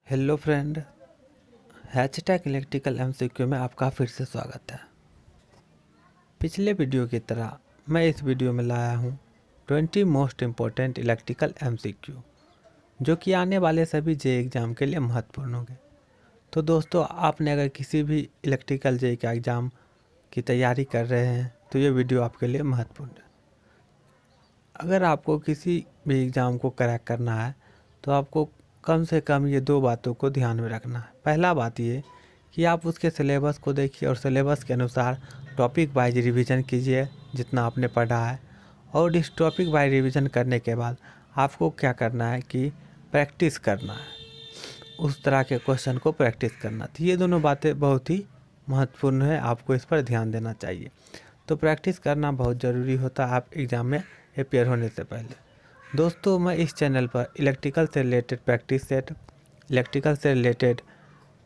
Hello friend, हैचटैग electrical MCQ में आपका फिर से स्वागत है। पिछले वीडियो की तरह मैं इस वीडियो में लाया हूँ 20 मोस्ट इम्पोर्टेंट इलेक्ट्रिकल एमसीक्यू जो कि आने वाले सभी जे एग्ज़ाम के लिए महत्वपूर्ण होंगे। तो दोस्तों, आपने अगर किसी भी इलेक्ट्रिकल जे का एग्ज़ाम की तैयारी कर रहे हैं तो ये वीडियो आपके लिए महत्वपूर्ण है। अगर आपको किसी भी एग्ज़ाम को क्रैक करना है तो आपको कम से कम ये दो बातों को ध्यान में रखना है। पहला बात ये कि आप उसके सिलेबस को देखिए और सिलेबस के अनुसार टॉपिक वाइज रिवीजन कीजिए जितना आपने पढ़ा है। और इस टॉपिक वाइज रिवीजन करने के बाद आपको क्या करना है कि प्रैक्टिस करना है, उस तरह के क्वेश्चन को प्रैक्टिस करना। तो ये दोनों बातें बहुत ही महत्वपूर्ण है, आपको इस पर ध्यान देना चाहिए। तो प्रैक्टिस करना बहुत ज़रूरी होता है आप एग्ज़ाम में अपेयर होने से पहले। दोस्तों, मैं इस चैनल पर इलेक्ट्रिकल से रिलेटेड प्रैक्टिस सेट, इलेक्ट्रिकल से रिलेटेड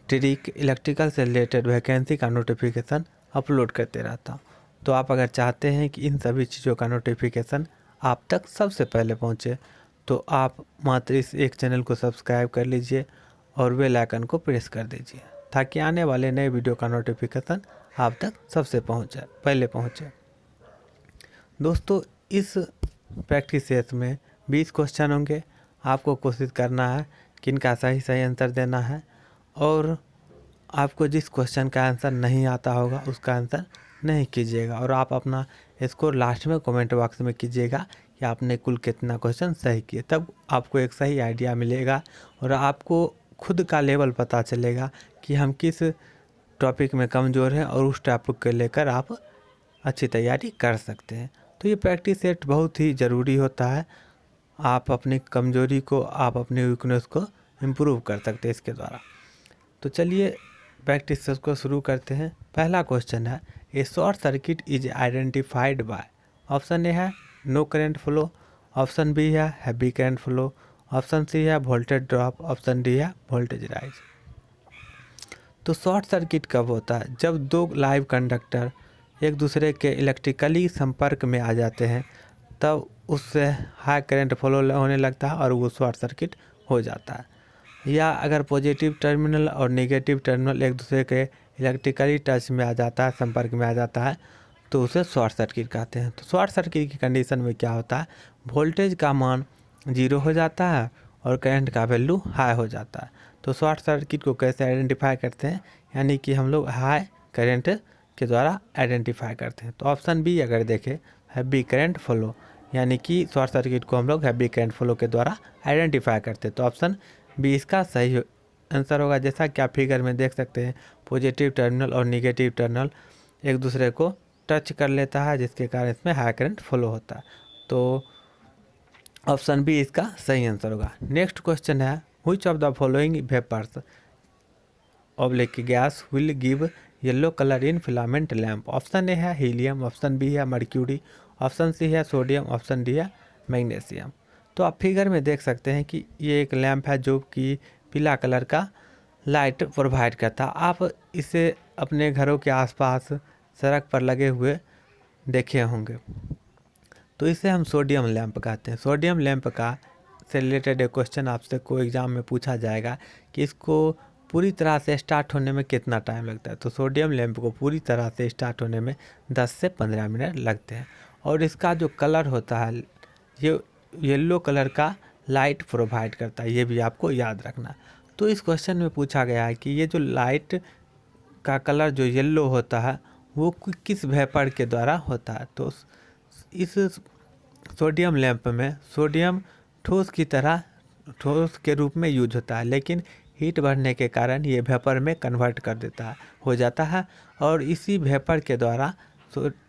ट्रिक, इलेक्ट्रिकल से रिलेटेड वैकेंसी का नोटिफिकेशन अपलोड करते रहता हूँ। तो आप अगर चाहते हैं कि इन सभी चीज़ों का नोटिफिकेशन आप तक सबसे पहले पहुँचे तो आप मात्र इस एक चैनल को सब्सक्राइब कर लीजिए और बेल आइकन को प्रेस कर दीजिए ताकि आने वाले नए वीडियो का नोटिफिकेशन आप तक सबसे पहले पहुँचे। दोस्तों, इस प्रैक्टिस सेट में 20 क्वेश्चन होंगे। आपको कोशिश करना है कि इनका सही आंसर देना है और आपको जिस क्वेश्चन का आंसर नहीं आता होगा उसका आंसर नहीं कीजिएगा और आप अपना स्कोर लास्ट में कमेंट बॉक्स में कीजिएगा कि आपने कुल कितना क्वेश्चन सही किए। तब आपको एक सही आइडिया मिलेगा और आपको खुद का लेवल पता चलेगा कि हम किस टॉपिक में कमज़ोर हैं और उस टॉपिक को लेकर आप अच्छी तैयारी कर सकते हैं। तो ये प्रैक्टिस सेट बहुत ही ज़रूरी होता है। आप अपनी कमज़ोरी को, आप अपनी वीकनेस को इम्प्रूव कर सकते हैं इसके द्वारा। तो चलिए प्रैक्टिस सेट को शुरू करते हैं। पहला क्वेश्चन है, a short circuit is identified by. Option A है no current flow, option B है heavy current flow, option C है वोल्टेज ड्रॉप, ऑप्शन डी है वोल्टेज राइज। तो शॉर्ट सर्किट कब होता है? जब दो लाइव कंडक्टर एक दूसरे के इलेक्ट्रिकली संपर्क में आ जाते हैं तब उससे हाई करंट फ्लो होने लगता है और वो शॉर्ट सर्किट हो जाता है। या अगर पॉजिटिव टर्मिनल और नेगेटिव टर्मिनल एक दूसरे के इलेक्ट्रिकली टच में आ जाता है, संपर्क में आ जाता है, तो उसे शॉर्ट सर्किट कहते हैं। तो शॉर्ट सर्किट की कंडीशन में क्या होता है, वोल्टेज का मान 0 हो जाता है और करंट का वैल्यू हाई हो जाता है। तो शॉर्ट सर्किट को कैसे आइडेंटिफाई करते हैं, यानी कि हम लोग हाई करंट के द्वारा आइडेंटिफाई करते हैं। तो ऑप्शन बी अगर देखें हैवी करंट फ्लो, यानी कि शॉर्ट सर्किट को हम लोग हैवी करंट फ्लो के द्वारा आइडेंटिफाई करते हैं। तो ऑप्शन बी इसका सही आंसर होगा। जैसा कि आप फिगर में देख सकते हैं, पॉजिटिव टर्मिनल और निगेटिव टर्मिनल एक दूसरे को टच कर लेता है जिसके कारण इसमें हाई करंट फ्लो होता है। तो ऑप्शन बी इसका सही आंसर होगा। नेक्स्ट क्वेश्चन है, which of the following vapours oblique gas will give yellow colour in filament lamp. Option A है हीलियम, ऑप्शन बी है मर्क्यूरी, ऑप्शन सी है सोडियम, ऑप्शन डी है मैग्नीशियम। तो आप फिगर में देख सकते हैं कि ये एक लैम्प है जो कि पीला कलर का लाइट प्रोवाइड करता है। आप इसे अपने घरों के आसपास सड़क पर लगे हुए देखे होंगे। तो इसे हम सोडियम लैंप कहते हैं। सोडियम लैंप का से रिलेटेड एक क्वेश्चन आपसे कोई एग्ज़ाम में पूछा जाएगा कि इसको पूरी तरह से स्टार्ट होने में कितना टाइम लगता है। तो सोडियम लैंप को पूरी तरह से स्टार्ट होने में 10 से 15 मिनट लगते हैं और इसका जो कलर होता है ये येलो कलर का लाइट प्रोवाइड करता है, ये भी आपको याद रखना। तो इस क्वेश्चन में पूछा गया है कि ये जो लाइट का कलर जो येलो होता है वो किस वेपर के द्वारा होता है। तो इस सोडियम लैंप में सोडियम ठोस के रूप में यूज होता है, लेकिन हीट बढ़ने के कारण ये वेपर में कन्वर्ट कर देता है, हो जाता है और इसी वेपर के द्वारा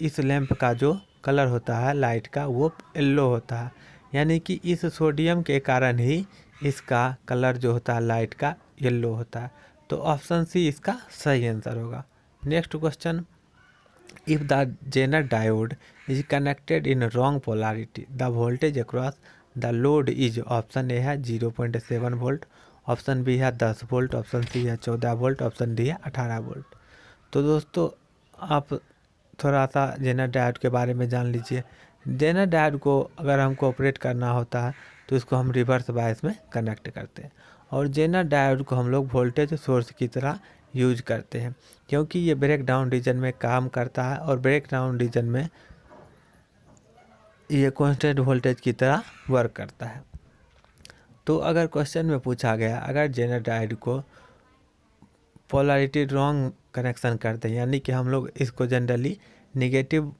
इस लैंप का जो कलर होता है लाइट का वो येलो होता है। यानी कि इस सोडियम के कारण ही इसका कलर जो होता है लाइट का येलो होता है। तो ऑप्शन सी इसका सही आंसर होगा। Next question, if the Zener diode is connected in wrong polarity, the voltage across the load is, option A है 0.7 वोल्ट, ऑप्शन बी है 10 वोल्ट, ऑप्शन सी है 14 वोल्ट, ऑप्शन डी है 18 volt. तो दोस्तों, आप थोड़ा सा जेनर डायोड के बारे में जान लीजिए। जेनर डायोड को अगर हमको ऑपरेट करना होता है तो इसको हम रिवर्स बायस में कनेक्ट करते हैं और जेनर डायोड को हम लोग वोल्टेज सोर्स की तरह यूज करते हैं, क्योंकि ये ब्रेक डाउन रीजन में काम करता है और ब्रेक डाउन रीजन में ये कांस्टेंट वोल्टेज की तरह वर्क करता है। तो अगर क्वेश्चन में पूछा गया अगर जेनर डायोड को पोलैरिटी रॉन्ग कनेक्शन करते हैं, यानी कि हम लोग इसको जनरली निगेटिव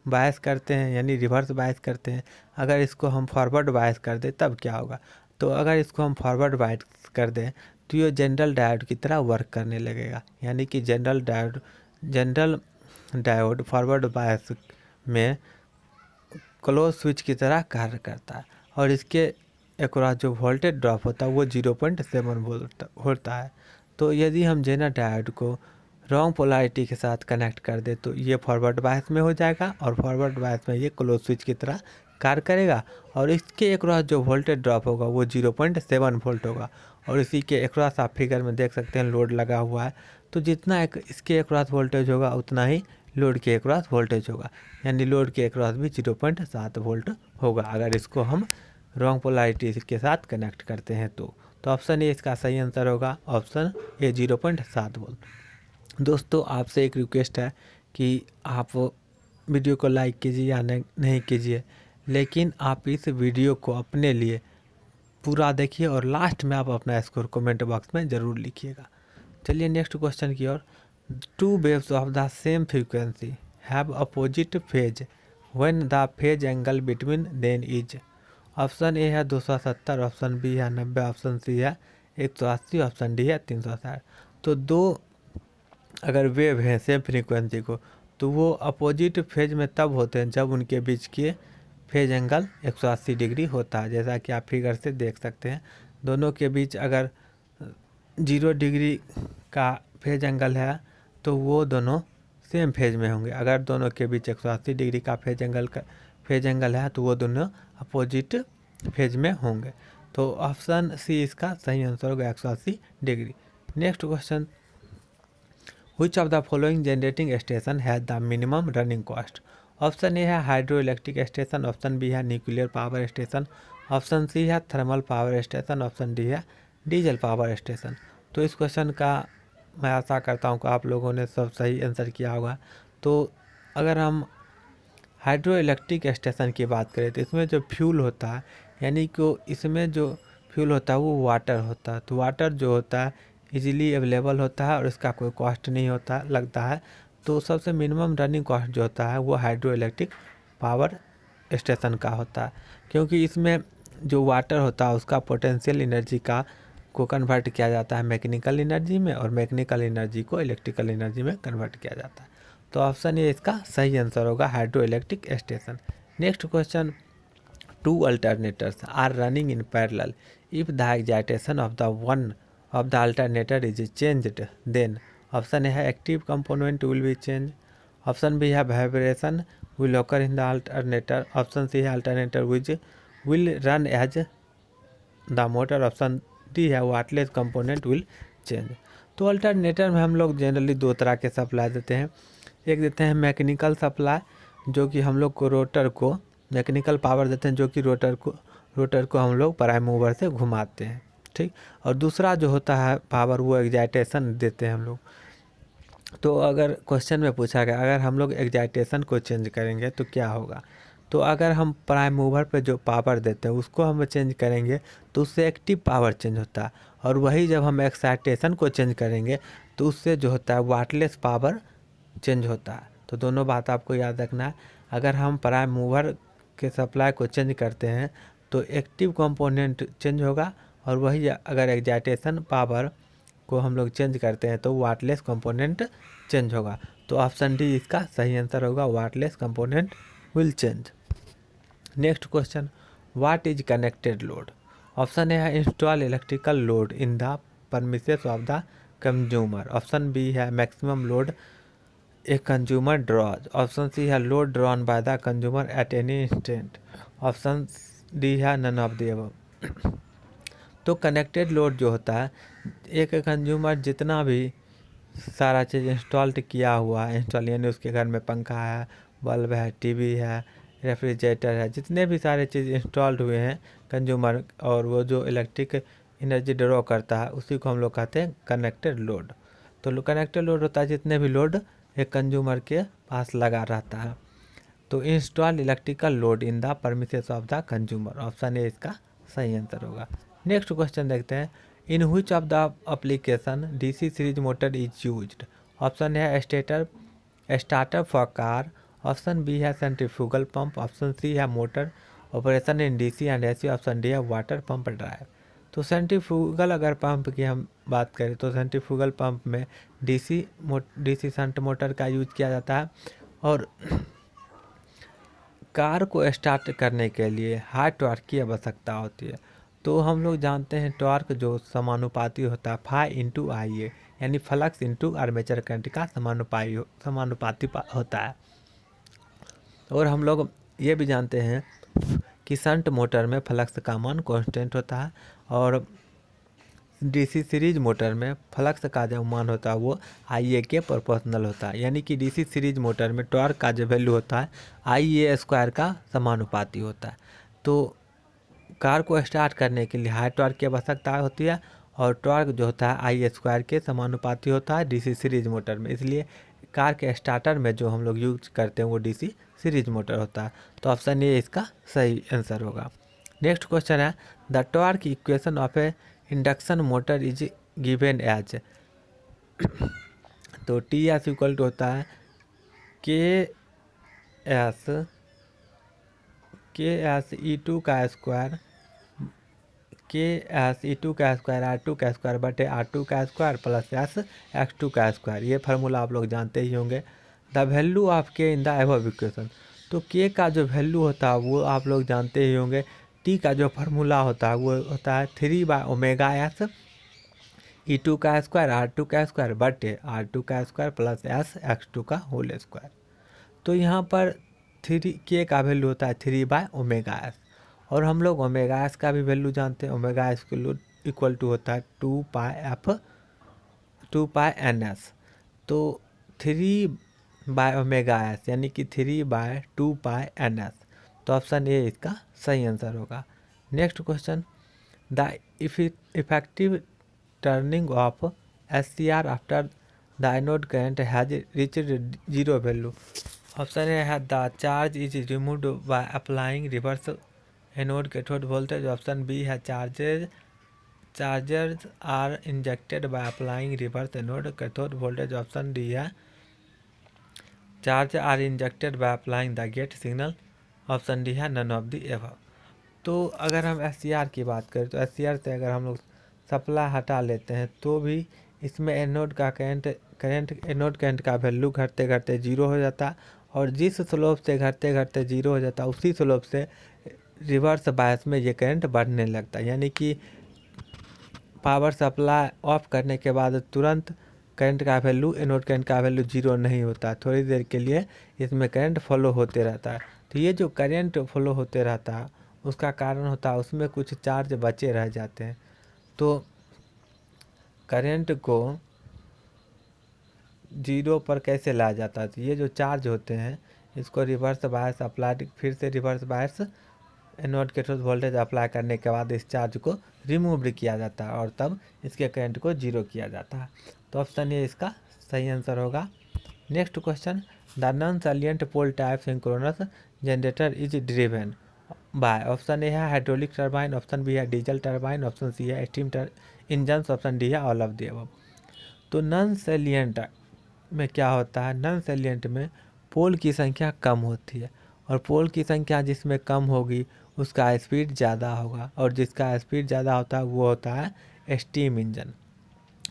बायस करते हैं यानी रिवर्स बायस करते हैं, अगर इसको हम फॉरवर्ड बायस कर दें तब क्या होगा। तो अगर इसको हम फॉरवर्ड बायस कर दें तो ये जनरल डायोड की तरह वर्क करने लगेगा, यानी कि जनरल डायोड फॉरवर्ड बायस में क्लोज स्विच की तरह कार्य करता है और इसके अक्रॉस जो वोल्टेज ड्रॉप होता है वो 0.7 वोल्ट होता है। तो यदि हम जेनर डायोड को रॉन्ग पोलैरिटी के साथ कनेक्ट कर दे तो ये फॉरवर्ड बायस में हो जाएगा और फॉरवर्ड बायस में ये क्लोज स्विच की तरह कार्य करेगा और इसके अक्रॉस जो वोल्टेज ड्रॉप होगा वो 0.7 वोल्ट होगा। और इसी के अक्रॉस आप फिगर में देख सकते हैं लोड लगा हुआ है, तो जितना इसके अक्रॉस वोल्टेज होगा उतना ही लोड के अक्रॉस वोल्टेज होगा, यानी लोड के अक्रॉस भी 0.7 वोल्ट होगा अगर इसको हम रॉन्ग पोलैरिटी के साथ कनेक्ट करते हैं। तो ऑप्शन ए इसका सही आंसर होगा, ऑप्शन ए 0.7 वोल्ट। दोस्तों आपसे एक रिक्वेस्ट है कि आप वीडियो को लाइक कीजिए या नहीं कीजिए, लेकिन आप इस वीडियो को अपने लिए पूरा देखिए और लास्ट में आप अपना स्कोर कमेंट बॉक्स में ज़रूर लिखिएगा। चलिए नेक्स्ट क्वेश्चन की ओर। Two waves of the same frequency have opposite phase when the phase angle between them is. Option A है 270, ऑप्शन बी है 90, ऑप्शन सी है 180, ऑप्शन डी है 360। तो दो अगर वेव हैं सेम फ्रीक्वेंसी को तो वो अपोजिट फेज में तब होते हैं जब उनके बीच के फेज एंगल 180 डिग्री होता है। जैसा कि आप फिगर से देख सकते हैं दोनों के बीच अगर 0 डिग्री का फेज एंगल है तो वो दोनों सेम फेज में होंगे। अगर दोनों के बीच 180 डिग्री का फेज एंगल है तो वो दोनों अपोजिट फेज में होंगे। तो ऑप्शन सी इसका सही आंसर होगा 180 degree. Next question, Which of the following generating station has the minimum running cost? Option A है hydro electric station, option B है nuclear power station, option C है thermal power station, option D है diesel power station. तो इस question का मैं आशा करता हूँ कि आप लोगों ने सब सही आंसर किया होगा। तो अगर हम हाइड्रो इलेक्ट्रिक स्टेशन की बात करें तो इसमें जो फ्यूल होता है यानी कि इसमें जो फ्यूल होता है वो वाटर होता है। तो वाटर जो होता है इजीली अवेलेबल होता है और इसका कोई कॉस्ट नहीं होता लगता है। तो सबसे मिनिमम रनिंग कॉस्ट जो होता है वो हाइड्रो इलेक्ट्रिक पावर स्टेशन का होता है, क्योंकि इसमें जो वाटर होता है उसका पोटेंशियल एनर्जी को कन्वर्ट किया जाता है मैकेनिकल एनर्जी में और मैकेनिकल एनर्जी को इलेक्ट्रिकल एनर्जी में कन्वर्ट किया जाता है। तो ऑप्शन ये इसका सही आंसर होगा hydro electric station. Next question, two alternators are running in parallel if the excitation of the one of the alternator is changed, then option A है active component will be changed, option B है vibration will occur in the alternator, option C है alternator which will run as the motor, option D है wattless component will change। तो alternator में हम लोग generally दो तरह के सप्लाई देते हैं। एक देते हैं मैकेनिकल सप्लाई जो कि हम लोग को रोटर को मैकेनिकल पावर देते हैं जो कि रोटर को हम लोग प्राइम मूवर से घुमाते हैं, ठीक। और दूसरा जो होता है पावर वो एक्साइटेशन देते हैं हम लोग। तो अगर क्वेश्चन में पूछा गया अगर हम लोग एक्साइटेशन को चेंज करेंगे तो क्या होगा, तो अगर हम प्राइम मूवर पे जो पावर देते हैं उसको हम चेंज करेंगे तो उससे एक्टिव पावर चेंज होता है, और वही जब हम एक्साइटेशन को चेंज करेंगे तो उससे जो होता है वाटलेस पावर चेंज होता है। तो दोनों बात आपको याद रखना है। अगर हम प्राइम मूवर के सप्लाई को चेंज करते हैं तो एक्टिव कंपोनेंट चेंज होगा, और वही अगर एक्साइटेशन पावर को हम लोग चेंज करते हैं तो वाटलेस कंपोनेंट चेंज होगा। तो ऑप्शन डी इसका सही आंसर होगा, wattless component will change. Next question, what is connected load. Option A है install electrical load in the premises of the consumer, option B है maximum load a consumer draws, option C है load drawn by the consumer at any instant, option D है none of the above. तो connected load जो होता है एक consumer जितना भी सारा चीज़ इंस्टॉल किया हुआ है, इंस्टॉल यानी उसके घर में पंखा है, बल्ब है, टीवी है, रेफ्रिजरेटर है, जितने भी सारे चीज़ इंस्टॉल्ड हुए हैं कंज्यूमर, और वो जो इलेक्ट्रिक एनर्जी ड्रॉ करता है, उसी को हम लोग कहते हैं कनेक्टेड लोड। तो कनेक्टेड लोड होता है जितने भी लोड एक कंज्यूमर के पास लगा रहता है। तो install electrical load in the premises of the consumer, option A इसका सही आंसर होगा। नेक्स्ट क्वेश्चन देखते हैं, in which of the application DC series motor is used. Option है starter for car, option B है सेंट्रीफ्यूगल पंप, ऑप्शन सी है motor operation in DC and AC, option D है water pump drive. तो centrifugal अगर pump की हम बात करें तो सेंट्रीफ्यूगल पंप में डीसी शंट मोटर का यूज किया जाता है। और कार को स्टार्ट करने के लिए हाई टॉर्क की आवश्यकता होती है। तो हम लोग जानते हैं टॉर्क जो समानुपाती होता है फाई इंटू आई ए, यानी फ्लक्स इंटू आर्मेचर करंट का समानुपाती होता है। और हम लोग ये भी जानते हैं कि शंट मोटर में फ्लक्स का मान कांस्टेंट होता है और डीसी सीरीज मोटर में फ्लक्स का जो मान होता है वो आई ए के प्रोपोर्शनल होता है, यानी कि डीसी सीरीज मोटर में टॉर्क का जो वैल्यू होता है आई ए स्क्वायर का समानुपाती होता है। तो कार को स्टार्ट करने के लिए हाई टॉर्क की आवश्यकता होती है और टॉर्क जो होता है आई ए स्क्वायर के समानुपाती होता है डीसी सीरीज मोटर में, इसलिए कार के स्टार्टर में जो हम लोग यूज करते हैं वो डीसी सीरीज मोटर होता है। तो ऑप्शन ए इसका सही आंसर होगा। नेक्स्ट क्वेश्चन है, the torque equation of a induction motor is given as. तो टी एस इक्वल टू होता है के एस ई टू का स्क्वायर आर टू का स्क्वायर बटे आर टू का square plus S X two का square. ये फार्मूला आप लोग जानते ही होंगे। द वैल्यू ऑफ के इन द अबव इक्वेशन, तो के का जो वैल्यू होता है वो आप लोग जानते ही होंगे। टी का जो फार्मूला होता है वो होता है 3/ओमेगा एस ई टू का स्क्वायर आर टू का स्क्वायर बटे आर टू का square plus S X two का होल स्क्वायर। तो यहाँ पर के का वैल्यू होता है 3/ओमेगा एस और हम लोग ओमेगा एस का भी वैल्यू जानते हैं। ओमेगा एस इक्वल टू होता है 2π/NS। तो 3/ओमेगा एस यानी कि 3/2πNS। तो ऑप्शन ए इसका सही आंसर होगा। Next question, the effective turning of SCR after the anode current has reached zero value. Option A है the charge is removed by applying reverse anode cathode voltage, option B है chargers are injected by applying reverse anode cathode voltage, option D है charge are injected by applying the gate signal, option D है none of the above. तो अगर हम SCR की बात करें तो SCR से अगर हम लोग सप्लाई हटा लेते हैं तो भी इसमें एनोड करंट का वैल्यू घटते घटते जीरो हो जाता है और जिस स्लोप से घटते घटते जीरो हो जाता है उसी स्लोप से रिवर्स बायस में ये करंट बढ़ने लगता है, यानी कि पावर सप्लाई ऑफ करने के बाद तुरंत करंट का वैल्यू एनोड करंट का वैल्यू जीरो नहीं होता है, थोड़ी देर के लिए इसमें करंट फ्लो होते रहता है। तो ये जो करंट फ्लो होते रहता है उसका कारण होता है उसमें कुछ चार्ज बचे रह जाते हैं। तो करंट को जीरो पर कैसे लाया जाता है, तो ये जो चार्ज होते हैं इसको रिवर्स बायस अप्लाई, फिर से reverse bias anode cathode voltage apply करने के बाद इस चार्ज को रिमूव किया जाता है और तब इसके करंट को जीरो किया जाता है। तो ऑप्शन ए इसका सही आंसर होगा। Next question, the non salient pole type synchronous generator is driven by, option A है हाइड्रोलिक टर्बाइन, ऑप्शन बी है डीजल टर्बाइन, ऑप्शन सी है स्टीम इंजन, ऑप्शन डी है ऑल ऑफ द अबव। तो non salient में क्या होता है, non salient में पोल की संख्या कम होती है और पोल की संख्या जिसमें कम होगी उसका स्पीड ज़्यादा होगा और जिसका स्पीड ज़्यादा होता है वो होता है स्टीम इंजन।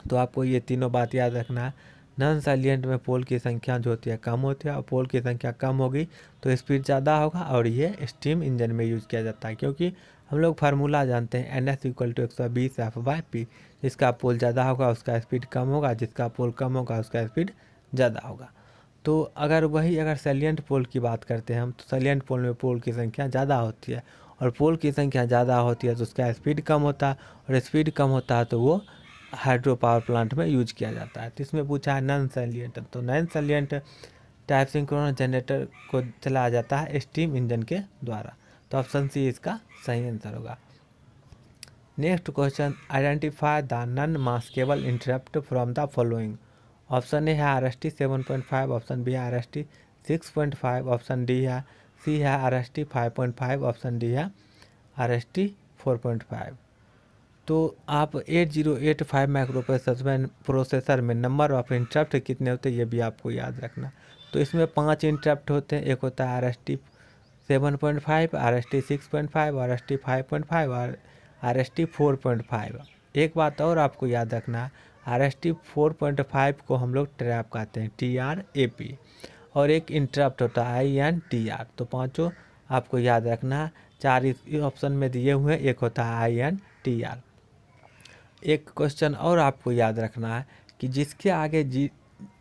तो आपको ये तीनों बात याद रखना है। नॉन सैलिएंट में पोल की संख्या जो होती है कम होती है और पोल की संख्या कम होगी तो स्पीड ज़्यादा होगा और ये स्टीम इंजन में यूज़ किया जाता है, क्योंकि हम लोग फार्मूला जानते हैं NS = 120 F/P। जिसका पोल ज़्यादा होगा उसका स्पीड कम होगा, जिसका पोल कम होगा उसका स्पीड ज़्यादा होगा। तो अगर सैलिएंट पोल की बात करते हैं हम, तो सैलिएंट पोल में पोल की संख्या ज़्यादा होती है और पोल की संख्या ज़्यादा होती है तो उसका स्पीड कम होता है और स्पीड कम होता है तो वो हाइड्रो पावर प्लांट में यूज किया जाता है। तो इसमें पूछा है नॉन सैलिएंट, तो non salient type synchronous generator को चलाया जाता है स्टीम इंजन के द्वारा। तो ऑप्शन सी इसका सही आंसर होगा। Next question, identify the non maskable interrupt from the following. Option A है R S T 7.5, option B है R S T 6.5, option D है सी है R S T 5.5, option D है R S T 4.5। तो आप 8085 micro processor में number of interrupt कितने होते हैं ये भी आपको याद रखना। तो इसमें 5 इंटरप्ट होते हैं। एक होता है R S T 7.5, are S T 6.5, are S T 5.5 और आर एस टी 4.5। एक बात और आपको याद रखना है, आर एस टी 4.5 को हम लोग ट्रैप कहते हैं, TRAP। और एक इंटरप्ट होता है INTR। तो पांचों आपको याद रखना है। 4 इस ऑप्शन में दिए हुए हैं, एक होता है INTR। एक क्वेश्चन और आपको याद रखना है कि जिसके आगे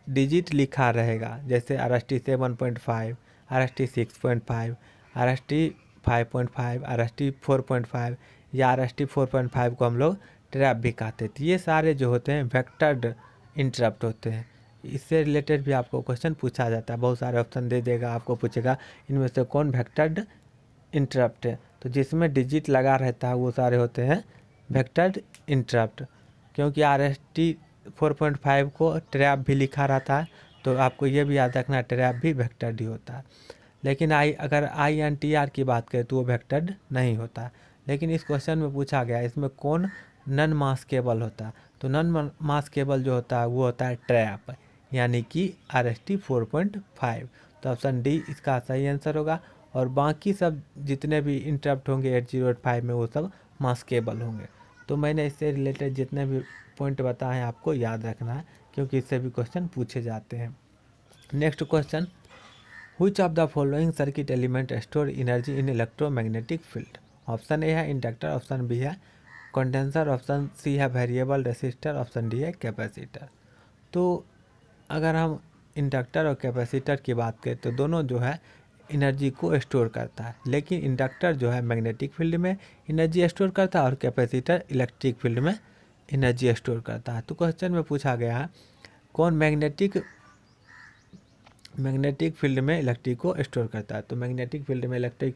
डिजिट लिखा रहेगा, जैसे are S T 7.5, are S T 6.5, are S T 5.5, are S T 4.5 या आर एस टी 4.5 को हम लोग ट्रैप भी कहते हैं। तो ये सारे जो होते हैं वेक्टर्ड इंटरप्ट होते हैं। इससे रिलेटेड भी आपको क्वेश्चन पूछा जाता है, बहुत सारे ऑप्शन दे देगा, आपको पूछेगा इनमें से कौन वेक्टर्ड इंटरप्ट है। तो जिसमें डिजिट लगा रहता है वो सारे होते हैं वेक्टर्ड इंटरप्ट। क्योंकि आर एस टी 4.5 को ट्रैप भी लिखा रहता है, तो आपको ये भी याद रखना ट्रैप भी वेक्टर्ड ही होता है। लेकिन अगर INTR की बात करें तो वो वेक्टर्ड नहीं होता। लेकिन इस क्वेश्चन में पूछा गया इसमें कौन नॉन मास्केबल होता है। तो नॉन मास्केबल जो होता है वो होता है ट्रैप, यानी कि आर एस टी 4.5। तो ऑप्शन डी इसका सही आंसर होगा। और बाकी सब जितने भी इंटरप्ट होंगे 8085 में वो सब मास्केबल होंगे। तो मैंने इससे रिलेटेड जितने भी पॉइंट बताए हैं आपको याद रखना है, क्योंकि इससे भी क्वेश्चन पूछे जाते हैं। Next question, which of the following circuit element store energy in electromagnetic field. Option A है इंडक्टर, ऑप्शन बी है कंडेंसर, ऑप्शन सी है वेरिएबल रेसिस्टर, ऑप्शन डी है कैपेसिटर। तो अगर हम इंडक्टर और कैपेसिटर की बात करें तो दोनों जो है एनर्जी को स्टोर करता है। लेकिन इंडक्टर जो है मैग्नेटिक फील्ड में एनर्जी स्टोर करता है और कैपेसिटर इलेक्ट्रिक फील्ड में एनर्जी स्टोर करता है। तो क्वेश्चन में पूछा गया है कौन मैग्नेटिक फील्ड में इलेक्ट्रिक को स्टोर करता है। तो मैग्नेटिक फील्ड में इलेक्ट्रिक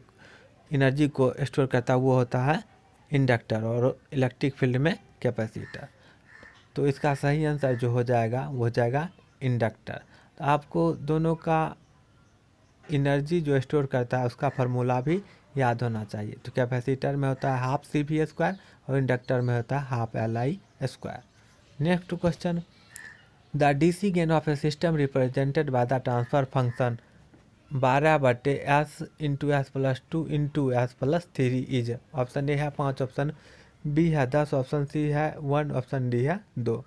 एनर्जी को स्टोर करता है वो होता है इंडक्टर, और इलेक्ट्रिक फील्ड में कैपेसिटर। तो इसका सही आंसर जो हो जाएगा वो हो जाएगा इंडक्टर। तो आपको दोनों का एनर्जी जो स्टोर करता है उसका फार्मूला भी याद होना चाहिए। तो कैपेसिटर में होता है हाफ CV² और इंडक्टर में होता है half LI²। Next question, the DC gain of A system represented by the transfer function 12/s into S plus 2 into S plus 3 is. Option A है 5, ऑप्शन बी है 10, option C है 1, option D है 2।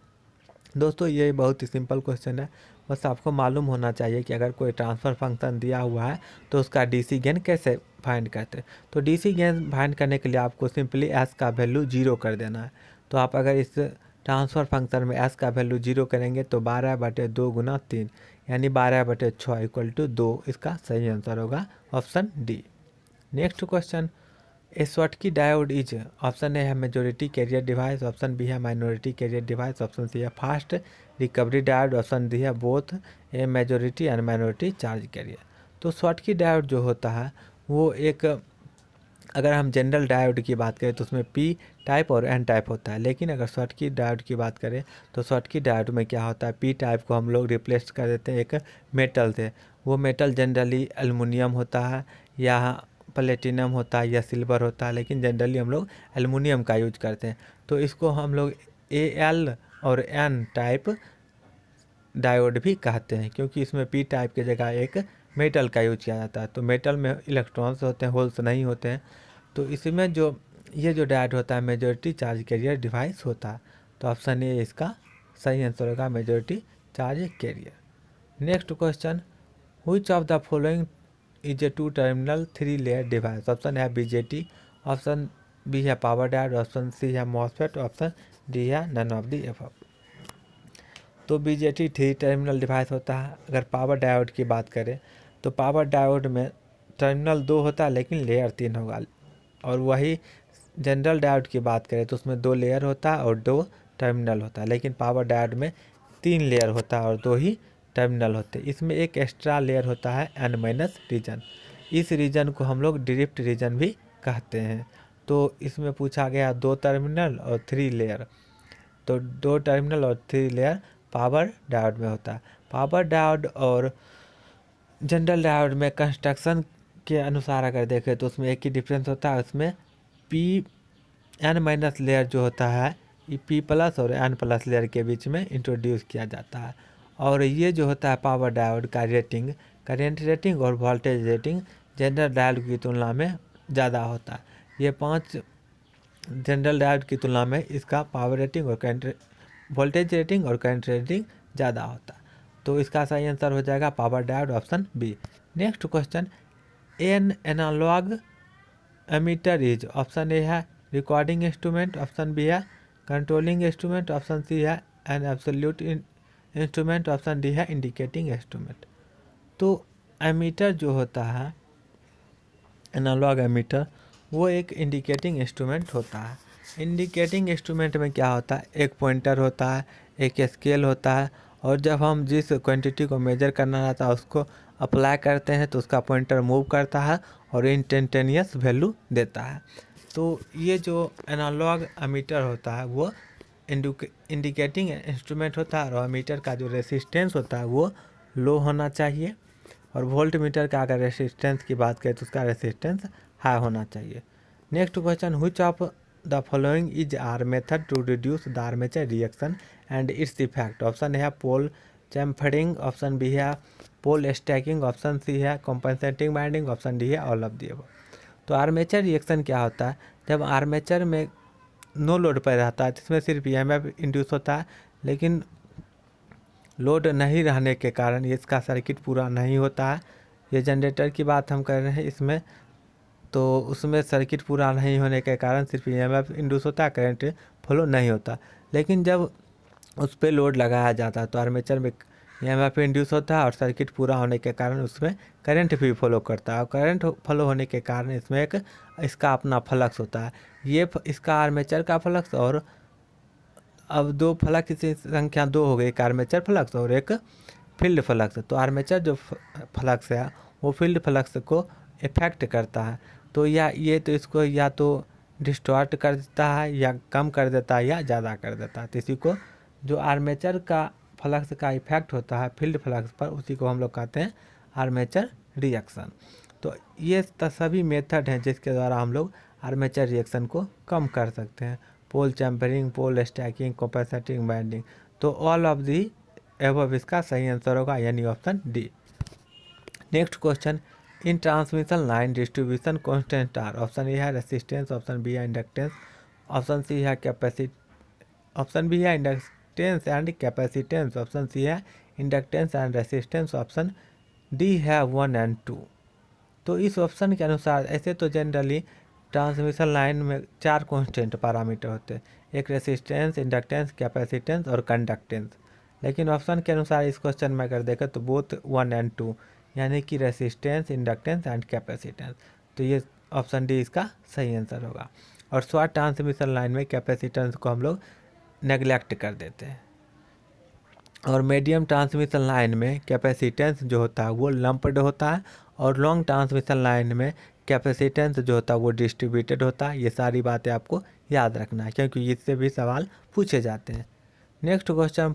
दोस्तों ये बहुत ही simple question है। बस आपको मालूम होना चाहिए कि अगर कोई ट्रांसफ़र फंक्शन दिया हुआ है तो उसका DC गेन कैसे फाइंड करते हैं। तो DC गेन फाइंड करने के लिए आपको सिंपली s का वैल्यू 0 कर देना है। तो आप अगर इस ट्रांसफ़र फंक्शन में s का वैल्यू 0 करेंगे तो 12/2 गुना 3 यानी 12/6 इक्वल टू 2। इसका सही आंसर होगा option D. Next question, a Schottky diode is. Option A है majority carrier device, option B है minority carrier device, option C है fast recovery diode, option D है both a majority and minority charge carrier. तो Schottky diode जो होता है वो एक, अगर हम जनरल डायोड की बात करें तो उसमें P टाइप और N टाइप होता है। लेकिन अगर शॉटकी डायोड की बात करें तो शॉटकी डायोड में क्या होता है, P टाइप को हम लोग रिप्लेस कर देते हैं एक मेटल से। वो मेटल जनरली एल्युमिनियम होता है या प्लेटिनम होता है या सिल्वर होता है, लेकिन जनरली हम लोग एल्युमिनियम का यूज करते हैं। तो इसको हम लोग AL और N टाइप डायोड भी कहते हैं, क्योंकि इसमें P टाइप की जगह एक मेटल का यूज किया जाता है। तो मेटल में इलेक्ट्रॉन्स होते हैं, होल्स नहीं होते हैं। तो इसमें जो ये जो डायोड होता है मेजॉरिटी चार्ज कैरियर डिवाइस होता है। तो ऑप्शन ए इसका सही आंसर होगा majority charge carrier. Next question, which of the following is a 2 terminal 3 layer device. Option है BJT, ऑप्शन बी है पावर डायोड, ऑप्शन सी है मॉसफेट, ऑप्शन डी है नन ऑफ दी एबव। तो BJT 3 terminal device होता है। अगर power diode की बात करें तो पावर डायोड में टर्मिनल 2 होता है लेकिन लेयर 3 होगा। और वही जनरल डायोड की बात करें तो उसमें 2 लेयर होता है और 2 टर्मिनल होता है। लेकिन पावर डायोड में 3 लेयर होता है और 2 ही टर्मिनल होते हैं। इसमें एक एक्स्ट्रा लेयर होता है N- रीजन। इस रीजन को हम लोग ड्रिफ्ट रीजन भी कहते हैं। तो इसमें पूछा गया 2 टर्मिनल और 3 लेयर। तो 2 टर्मिनल और 3 लेयर पावर डायोड में होता है। पावर डायोड और जनरल डायोड में कंस्ट्रक्शन के अनुसार अगर देखें तो उसमें एक ही डिफरेंस होता है, उसमें पी एन माइनस लेयर जो होता है ये पी प्लस और एन प्लस लेयर के बीच में इंट्रोड्यूस किया जाता है। और ये जो होता है पावर डायोड का रेटिंग, करेंट रेटिंग और वोल्टेज रेटिंग जनरल डायोड की तुलना में ज़्यादा होता है। ये 5 जनरल डायोड की तुलना में इसका पावर रेटिंग और करंट वोल्टेज रेटिंग और करंट रेटिंग ज़्यादा होता है। तो इसका सही आंसर हो जाएगा power diode, option B. Next question, an analogue ammeter is, option A है रिकॉर्डिंग इंस्ट्रूमेंट, ऑप्शन बी है कंट्रोलिंग इंस्ट्रूमेंट, ऑप्शन सी है an absolute instrument, option D है इंडिकेटिंग इंस्ट्रूमेंट। तो एमीटर जो होता है एनालॉग एमीटर वो एक इंडिकेटिंग इंस्ट्रूमेंट होता है। इंडिकेटिंग इंस्ट्रूमेंट में क्या होता है, एक पॉइंटर होता है, एक स्केल होता है, और जब हम जिस क्वांटिटी को मेजर करना रहता है उसको अप्लाई करते हैं तो उसका पॉइंटर मूव करता है और इंस्टेंटेनियस वैल्यू देता है। तो ये जो एनालॉग एमीटर होता है वो इंडिकेटिंग इंस्ट्रूमेंट होता है, और एमीटर का जो रेसिस्टेंस होता है वो लो होना चाहिए, और वोल्ट मीटर का अगर रेसिस्टेंस की बात करें तो उसका रेसिस्टेंस हाई होना चाहिए। Next question, which of the following is are method to reduce the armature reaction and its effect, option है पोल चैम्फरिंग, ऑप्शन बी है पोल स्टैकिंग, ऑप्शन सी है कॉम्पनसेटिंग बाइंडिंग, ऑप्शन डी है all of the above. तो armature reaction क्या होता है, जब armature में नो लोड पर रहता है जिसमें सिर्फ ईएमएफ इंड्यूस होता है, लेकिन लोड नहीं रहने के कारण इसका सर्किट पूरा नहीं होता है। ये जनरेटर की बात हम कर रहे हैं इसमें, तो उसमें सर्किट पूरा नहीं होने के कारण सिर्फ ईएमएफ इंड्यूस होता है, करंट फ्लो नहीं होता। लेकिन जब उस पर लोड लगाया जाता है तो आर्मेचर में ईएमएफ इंड्यूस होता है और सर्किट पूरा होने के कारण उसमें करंट भी फ्लो करता है, और करंट फ्लो होने के कारण इसमें एक इसका अपना फ्लक्स होता है। ये इसका आर्मेचर का फ्लक्स, और अब 2 फ्लक्स की संख्या 2 हो गई, एक आर्मेचर फ्लक्स और एक फील्ड फ्लक्स। तो आर्मेचर जो फ्लक्स है वो फील्ड फ्लक्स को इफेक्ट करता है। तो ये तो इसको या तो डिस्टॉर्ट कर देता है, या कम कर देता है, या ज़्यादा कर देता है। तो इसी को जो आर्मेचर का फ्लक्स का इफेक्ट होता है फील्ड फ्लक्स पर, उसी को हम लोग कहते हैं आर्मेचर रिएक्शन। तो ये सभी मेथड हैं जिसके द्वारा हम लोग आर्मेचर रिएक्शन को कम कर सकते हैं, pole chamfering, pole stacking, compensating binding. तो ऑल ऑफ दी एबव इसका सही आंसर होगा, यानी option D. Next question, in transmission line distribution constant R, option A है रेसिस्टेंस, ऑप्शन बी है इंडक्टेंस, ऑप्शन सी है ऑप्शन बी है inductance and capacitance, option C है inductance and resistance, option D है 1 and 2। तो इस option के अनुसार ऐसे तो जनरली ट्रांसमिशन लाइन में 4 कांस्टेंट पैरामीटर होते हैं, एक रेसिस्टेंस, इंडक्टेंस, कैपेसिटेंस और कंडक्टेंस। लेकिन ऑप्शन के अनुसार इस क्वेश्चन में अगर देखें तो बोथ 1 एंड 2, यानी कि रेसिस्टेंस, इंडक्टेंस एंड कैपेसिटेंस। तो ये ऑप्शन डी इसका सही आंसर होगा। और शॉर्ट ट्रांसमिशन लाइन में कैपेसिटेंस को हम लोग नेग्लेक्ट कर देते हैं, और मीडियम ट्रांसमिशन लाइन में कैपेसिटेंस जो होता है वो लंप्ड होता है, और लॉन्ग ट्रांसमिशन लाइन में कैपेसिटेंस जो होता है वो डिस्ट्रीब्यूटेड होता है। ये सारी बातें आपको याद रखना है क्योंकि इससे भी सवाल पूछे जाते हैं। Next question,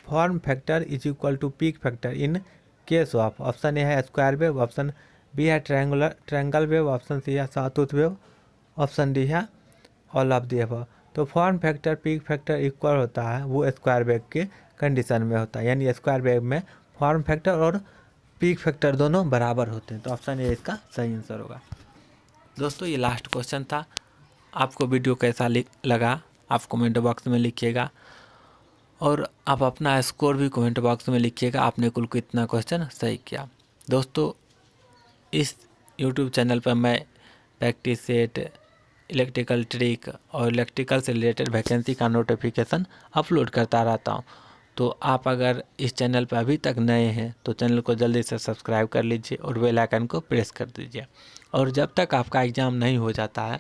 form factor is equal to peak factor in case of, option A है स्क्वायर वेव, ऑप्शन बी है ट्रायंगल वेव, ऑप्शन सी है सॉटूथ वेव, ऑप्शन डी है ऑल ऑफ दी अबव। तो form factor peak factor equal होता है वो square wave के condition में होता है, यानी स्क्वायर वेव में फॉर्म फैक्टर और पीक फैक्टर दोनों बराबर होते हैं। तो ऑप्शन ए इसका सही आंसर होगा। दोस्तों ये लास्ट क्वेश्चन था। आपको वीडियो कैसा लगा आप कमेंट बॉक्स में लिखिएगा, और आप अपना स्कोर भी कमेंट बॉक्स में लिखिएगा, आपने कुल कितना क्वेश्चन सही किया। दोस्तों इस यूट्यूब चैनल पर मैं प्रैक्टिस सेट, इलेक्ट्रिकल ट्रिक और इलेक्ट्रिकल से रिलेटेड वैकेंसी का नोटिफिकेशन अपलोड करता रहता हूं। तो आप अगर इस चैनल पर अभी तक नए हैं तो चैनल को जल्दी से सब्सक्राइब कर लीजिए और बेल आइकन को प्रेस कर दीजिए। और जब तक आपका एग्ज़ाम नहीं हो जाता है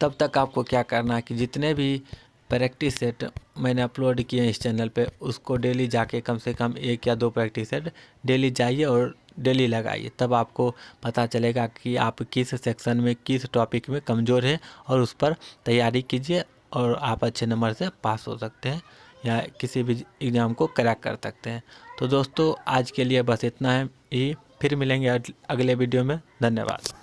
तब तक आपको क्या करना है कि जितने भी प्रैक्टिस सेट मैंने अपलोड किए हैं इस चैनल पे उसको डेली जाके कम से कम 1 या 2 प्रैक्टिस सेट डेली जाइए और डेली लगाइए, तब आपको पता चलेगा कि आप किस सेक्शन में किस टॉपिक में कमज़ोर हैं और उस पर तैयारी कीजिए और आप अच्छे नंबर से पास हो सकते हैं या किसी भी एग्ज़ाम को क्रैक कर सकते हैं। तो दोस्तों आज के लिए बस इतना है ही, फिर मिलेंगे अगले वीडियो में। धन्यवाद।